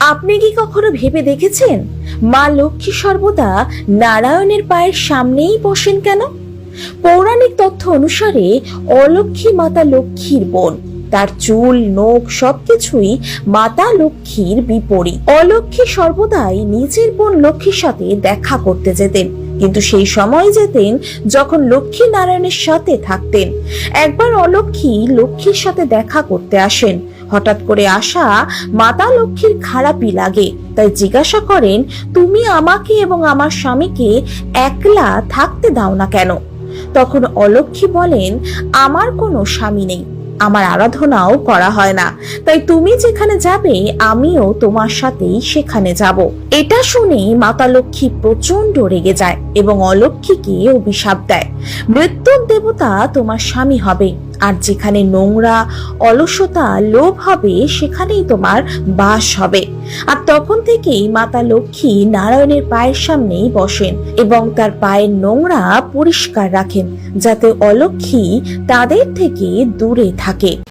আপনি কি কখনো ভেবে দেখেছেন মা লক্ষ্মী সর্বদা নারায়ণের পায়ের সামনেই বসেন কেন? পৌরাণিক তথ্য অনুসারে অলক্ষ্মী মাতা লক্ষ্মীর বোন। তার চুল, নখ সবকিছুই মাতা লক্ষ্মীর বিপরীত। অলক্ষ্মী সর্বদাই নিজের বোন লক্ষ্মীর সাথে দেখা করতে যেতেন, কিন্তু সেই সময় যেতেন যখন লক্ষ্মী নারায়ণের সাথে থাকতেন। একবার অলক্ষ্মী লক্ষ্মীর সাথে দেখা করতে আসেন। হঠাৎ করে আসা মাতা লক্ষ্মীর খারাপই লাগে, তাই জিজ্ঞাসা করেন, তুমি আমাকে এবং আমার স্বামীকে একলা থাকতে দাও না কেন? তখন অলক্ষ্মী বলেন, আমার কোনো স্বামী নেই, আমার আরাধনাও করা হয় না, তাই তুমি যেখানে যাবে আমিও তোমার সাথেই সেখানে যাব। এটা শুনে মাতা লক্ষ্মী প্রচন্ড রেগে যায় এবং অলক্ষ্মীকে অভিশাপ দেয়, মৃত্যুর দেবতা তোমার স্বামী হবে, আর যেখানে নোংরা, অলসতা, লোভ হবে সেখানেই তোমার বাস হবে। আর তখন থেকেই মাতা লক্ষ্মী নারায়ণের পায়ের সামনেই বসেন এবং তার পায়ের নোংরা পরিষ্কার রাখেন, যাতে অলক্ষ্মী তাদের থেকে দূরে থাকে।